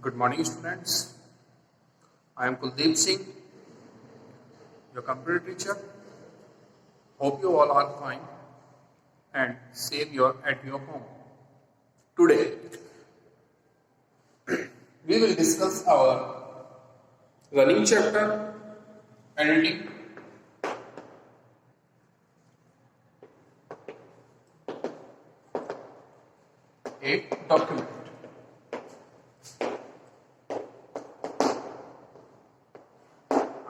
Good morning, students. I am Kuldeep Singh, your computer teacher. Hope you all are fine and safe at your home. Today, we will discuss our running chapter, editing. A document.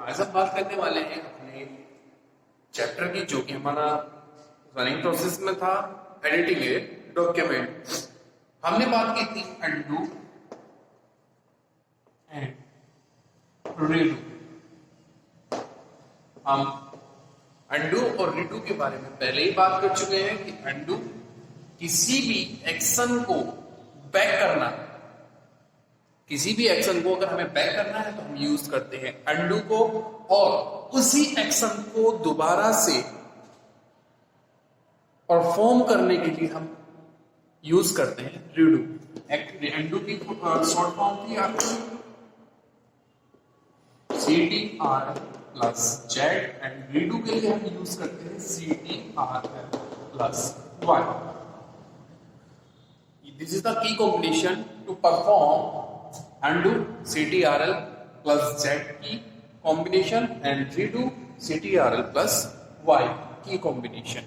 आज हम बात करने वाले हैं अपने chapter की, जो कि हमारा रनिंग प्रोसेस में था, एडिटिंग ए डॉक्यूमेंट। हमने बात की थी अनडू एंड रीडू। हम अनडू और रीडू के बारे में पहले ही बात कर चुके हैं कि अनडू किसी भी एक्शन को बैक करना, किसी भी एक्शन को अगर हमें बैक करना है तो हम यूज करते हैं अनडू को, और उसी एक्शन को दोबारा से परफॉर्म करने के लिए हम यूज करते हैं रीडू। अनडू की शॉर्ट फॉर्म थी आपकी CTRL plus Z, and redo के लिए हम यूज करते हैं CTRL plus Y। This is the key combination to perform undo CTRL plus Z key combination and redo CTRL plus Y key combination.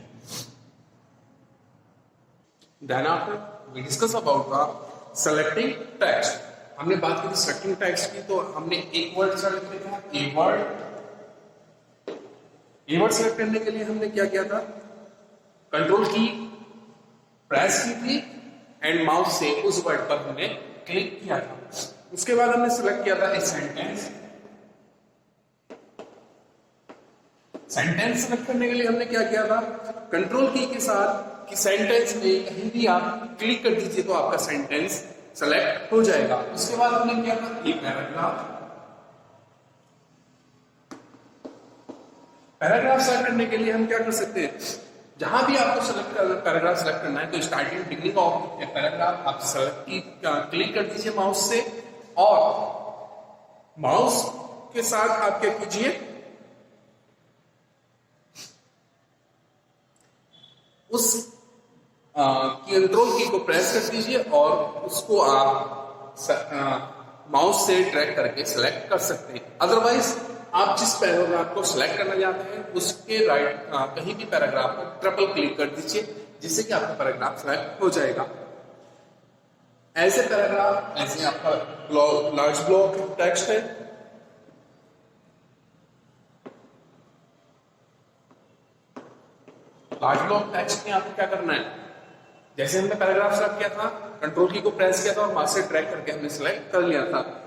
Then after we discuss about the selecting text. हमने बात की थी selecting text की, तो हमने एक word select किया था, a word. A word select करने के लिए हमने क्या किया था, कंट्रोल की प्रेस की थी एंड माउस से उस वर्ड पर हमने क्लिक किया था। उसके बाद हमने सिलेक्ट किया था ए सेंटेंस। सेंटेंस सिलेक्ट करने के लिए हमने क्या किया था, कंट्रोल की के साथ कि सेंटेंस में कहीं भी आप क्लिक कर दीजिए तो आपका सेंटेंस सेलेक्ट हो जाएगा। उसके बाद हमने किया था ए पैराग्राफ। पैराग्राफ सेलेक्ट करने के लिए हम क्या कर सकते हैं, जहां भी आपको पैराग्राफ सेलेक्ट करना है तो starting beginning of a paragraph आप क्लिक कर दीजिए माउस से, और माउस के साथ आप क्या कीजिए, उस कंट्रोल की को प्रेस कर दीजिए और उसको आप माउस से ड्रैग करके सिलेक्ट कर सकते हैं। अदरवाइज आप जिस पैराग्राफ को सिलेक्ट करना चाहते हैं उसके राइट कहीं भी पैराग्राफ पर ट्रिपल क्लिक कर दीजिए, जिससे कि आपका पैराग्राफ सिलेक्ट हो जाएगा। ऐसे पैराग्राफ, ऐसे आपका लार्ज ब्लॉक टेक्स्ट है, लार्ज ब्लॉक टेक्स्ट में आपको क्या करना है, जैसे हमने पैराग्राफ सेलेक्ट किया था, कंट्रोल की को प्रेस किया था और माउस से ड्रैग करके हमने सिलेक्ट कर लिया था।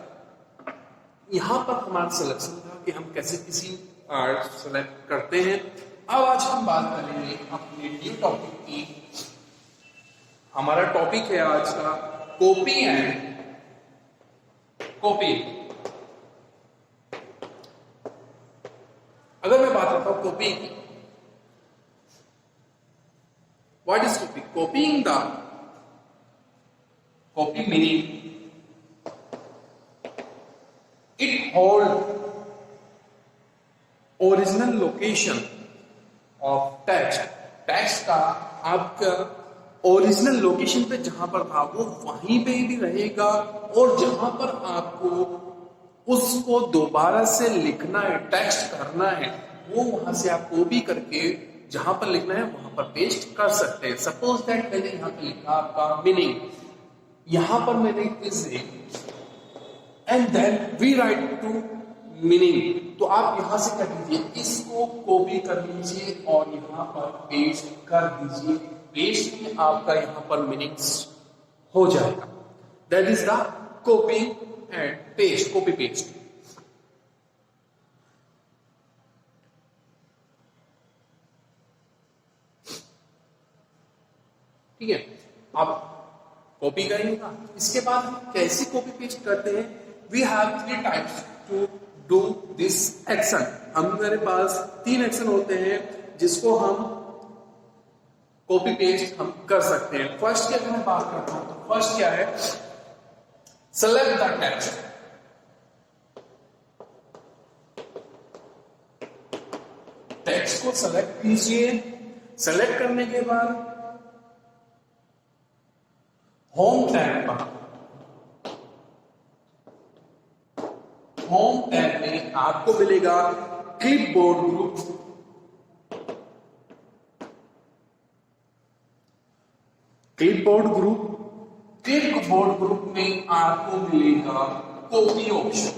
यहां पर हमारा सिलेक्शन था कि हम कैसे किसी सेलेक्ट करते हैं। अब आज हम बात करेंगे अपने न्यू टॉपिक की। हमारा टॉपिक है आज का कॉपी एंड कॉपी। अगर मैं बात करता हूं कॉपी की, what is copy? Copying the copy meaning it hold original location of text का आपका ओरिजिनल लोकेशन पे जहां पर था वो वहीं पे भी रहेगा, और जहां पर आपको उसको दोबारा से लिखना है, टेक्स्ट करना है, वो वहां से आप कॉपी करके जहां पर लिखना है वहां पर पेस्ट कर सकते हैं। सपोज दैट मैंने यहां पे लिखा आपका मीनिंग, यहां पर मैंने इसे and then we write to meaning, तो आप यहां से कर दीजिए, इसको कॉपी कर लीजिए और यहां पर पेस्ट कर दीजिए। पेस्ट में आपका यहां पर मीनिंग्स हो जाएगा। That is the copy and paste, copy paste. ठीक है, आप कॉपी करेंगे। इसके बाद हम कैसे कॉपी पेस्ट करते हैं, we have 3 types to do this action। हमारे पास 3 एक्शन होते हैं जिसको हम कॉपी पेस्ट हम कर सकते हैं। फर्स्ट की अगर मैं बात करता हूं तो फर्स्ट क्या है, सेलेक्ट द टेक्स्ट, टेक्स्ट को सेलेक्ट कीजिए। सेलेक्ट करने के बाद होम टैब पर, होम टैब में आपको मिलेगा क्लिपबोर्ड ग्रुप। क्लिपबोर्ड ग्रुप में आपको मिलेगा कॉपी ऑप्शन,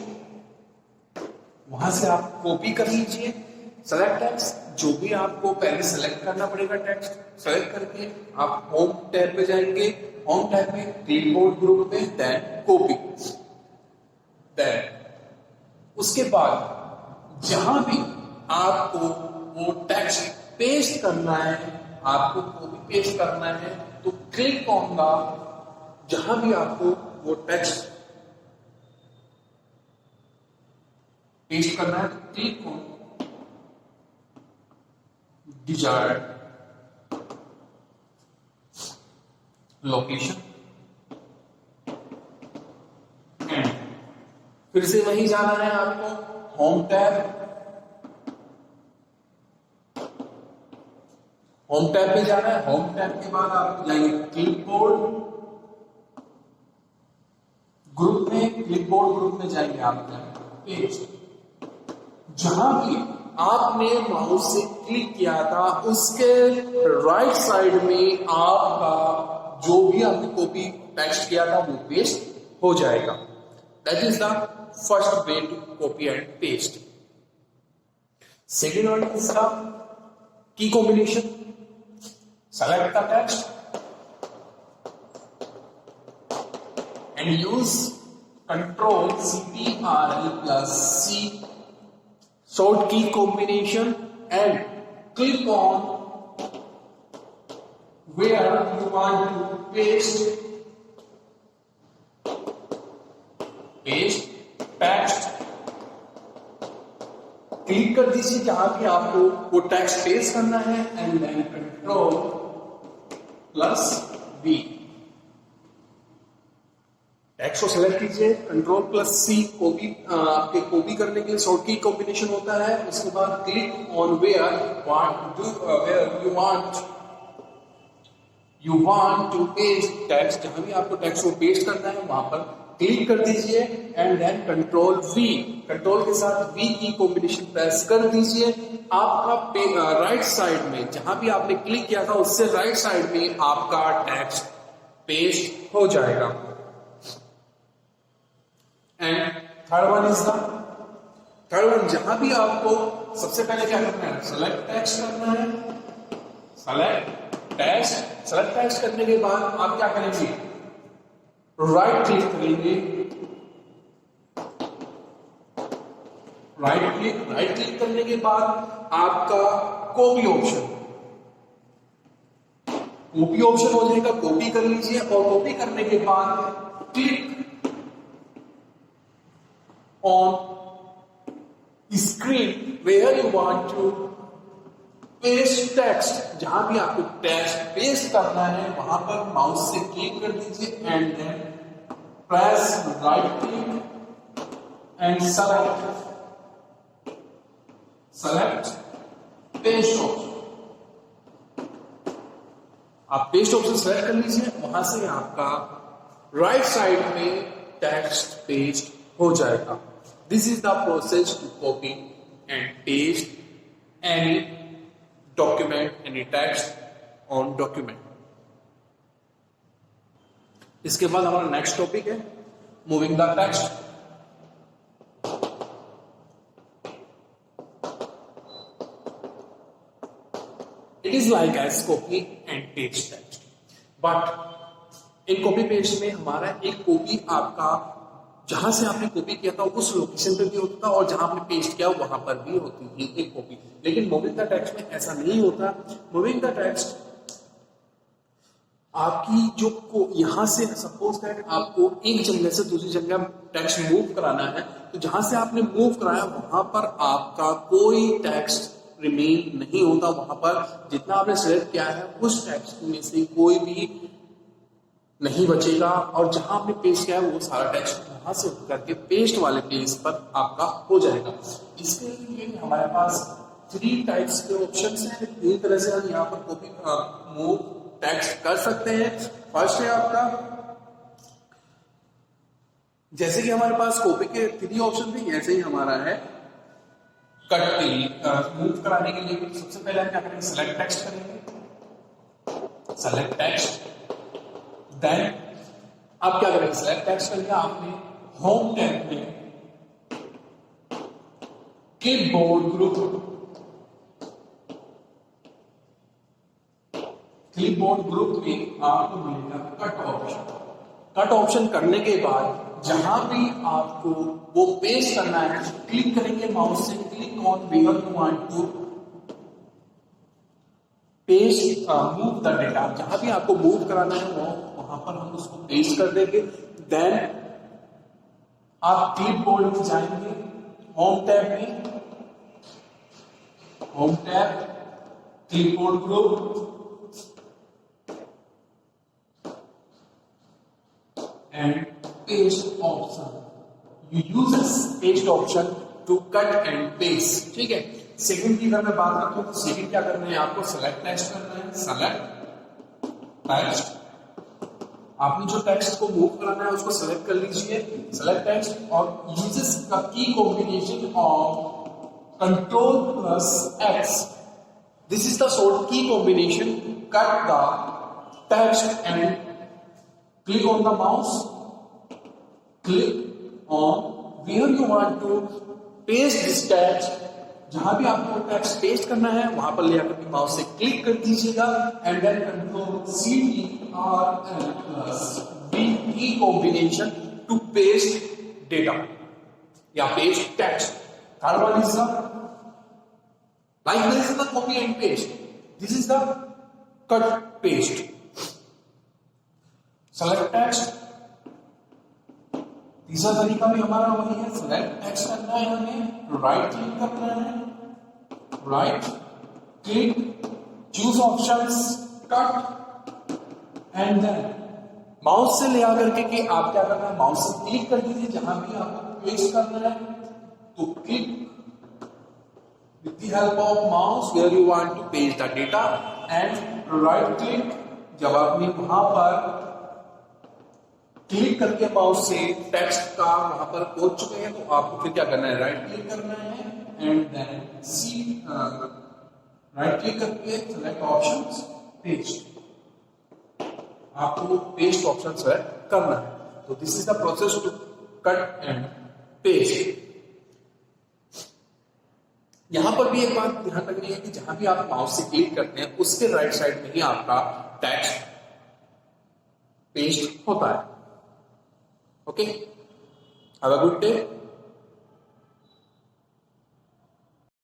वहां से आप कॉपी कर लीजिए। सेलेक्ट टेक्स्ट, जो भी आपको पहले सेलेक्ट करना पड़ेगा टेक्स्ट, सेलेक्ट करके आप होम टैब पे जाएंगे। होम टैब में क्लिपबोर्ड ग्रुप में देन कॉपी, देन उसके बाद जहां भी आपको वो टेक्स्ट पेस्ट करना है, आपको कॉपी पेस्ट करना है, तो क्लिक ऑन द, जहां भी आपको वो टेक्स्ट पेस्ट करना है, तो click on desired location and फिर से वहीं जाना है आपको, होम टैब, होम टैब पे जाना है। होम टैब के बाद आप जाएंगे क्लिपबोर्ड ग्रुप में, क्लिपबोर्ड ग्रुप में जाएंगे आप पेज, जहां भी आपने माउस से क्लिक किया था उसके राइट साइड में आपका जो भी आपने कॉपी टेक्स्ट किया था वो पेस्ट हो जाएगा। That is the first way to copy and paste. Second one is the key combination. Select the text and use Control CTRL plus C short key combination and click on where you want to paste text। Click कर दीजिए जहां पे आपको वो text paste करना है and then Control plus V, text को select कीजिए, कंट्रोल प्लस सी कॉपी, आपके कॉपी करने के लिए शॉर्ट की कॉम्बिनेशन होता है। उसके बाद click on where you want to paste text, जहां भी आपको टेक्स्ट को पेस्ट करना है वहां पर क्लिक कर दीजिए and then control V, control के साथ वी की कॉम्बिनेशन प्रेस कर दीजिए। आपका राइट साइड में जहां भी आपने क्लिक किया था उससे राइट साइड में आपका टेक्स्ट पेस्ट हो जाएगा। And third one is the third one, जहां भी आपको सबसे पहले क्या करना है, सेलेक्ट टेक्स्ट करना है। सेलेक्ट टेक्स्ट करने के बाद आप क्या करेंगे, राइट क्लिक करेंगे, राइट क्लिक करने के बाद आपका कॉपी ऑप्शन हो जाएगा, कॉपी कर लीजिए। और कॉपी करने के बाद click on screen where you want to paste text, जहां भी आपको टेक्स्ट पेस्ट करना है वहां पर माउस से क्लिक कर दीजिए and then press right click and select paste option. आप पेस्ट ऑप्शन सेलेक्ट कर लीजिए, वहां से आपका राइट साइड में टेक्स्ट पेस्ट हो जाएगा। This is the process to copy and paste any document, any text on document. इसके बाद हमारा नेक्स्ट टॉपिक है moving the text. It is like as copy and paste text, but in copy paste में हमारा एक copy आपका जहां से आपने कॉपी किया था उस लोकेशन पे भी होता था और जहां आपने पेस्ट किया वहां पर भी होती थी एक कॉपी। लेकिन मूविंग द टेक्स्ट में ऐसा नहीं होता। मूविंग द टेक्स्ट आपकी जो यहां से सपोज दैट आपको एक जगह से दूसरी जगह टेक्स्ट मूव कराना है, तो जहां से आपने मूव कराया वहां पर आपका कोई टेक्स्ट रिमेन नहीं होता। वहां पर जितना आपने सिलेक्ट किया है उस टेक्स्ट में से कोई भी नहीं बचेगा और जहां आपने पेस्ट किया है वो सारा टेक्स्ट वहां से उठ करके पेस्ट वाले पेज पर आपका हो जाएगा। इसके लिए हमारे पास 3 टाइप्स के ऑप्शन हैं। 3 तरह से हम यहाँ पर कॉपी मूव टेक्स्ट कर सकते हैं। फर्स्ट है आपका, जैसे कि हमारे पास कॉपी के 3 ऑप्शन थे, ऐसे ही हमारा है कट के लिए मूव कराने के लिए सबसे पहले हम क्या करेंगे, सेलेक्ट टेक्स्ट करेंगे, सेलेक्ट टेक्स्ट। देन आप क्या करेंगे, सेलेक्ट टेक्स्ट करके आपने होम टैब में क्लिपबोर्ड ग्रुप, क्लिपबोर्ड ग्रुप में आपको मिलेगा कट ऑप्शन। कट ऑप्शन करने के बाद जहां भी आपको वो पेस्ट करना है क्लिक करेंगे माउस से, click on where you want to paste move the data. जहां भी आपको मूव कराना है वो वहां पर हम उसको पेस्ट कर देंगे। देन आप क्लिपबोर्ड में जाएंगे, होम टैब में, home tab, clipboard group and paste option. You use this paste option to cut and paste. ठीक है। सेकंड की अगर मैं बात करता हूं तो सेकंड क्या करना है, आपको सेलेक्ट टेक्स्ट करना है, सेलेक्ट टेक्स्ट। आपने जो टेक्स्ट को मूव कराना है उसको सेलेक्ट कर लीजिए, सेलेक्ट टेक्स्ट, और यूजेस का key combination of control plus X. This is the short key combination, cut the text and click on the mouse, click on where you want to paste this text। जहां भी आपको text paste करना है वहां पर ले आकर के माउस से क्लिक कर दीजिएगा and then control CTRL plus V की कॉम्बिनेशन टू पेस्ट डेटा या paste text. Third one is the like this is the copy and paste, this is the cut paste। Select text, तीसरा तरीका भी हमारा वही है, सेलेक्ट टेक्स्ट करना है, हमें राइट क्लिक करना है, right click, choose options, cut and then mouse से ले आकर के कि आप क्या करना है, माउस से क्लिक कर दीजिए जहां भी आपको पेस्ट करना है, तो click with the help of mouse where you want to paste the data and right click. जब आपने वहां पर क्लिक करके माउस से टेक्स्ट का वहां पर पहुंच चुके हैं तो आपको फिर क्या करना है, राइट क्लिक करना है एंड देन राइट क्लिक करके सेलेक्ट ऑप्शंस पेस्ट। आपको पेस्ट ऑप्शन सेलेक्ट करना है। तो this is the process to cut and paste. यहां पर भी एक बात ध्यान रखनी है कि जहां भी आप माउस से क्लिक करते हैं उसके राइट साइड में ही आपका टेक्स्ट पेस्ट होता है। Okay, have a good day.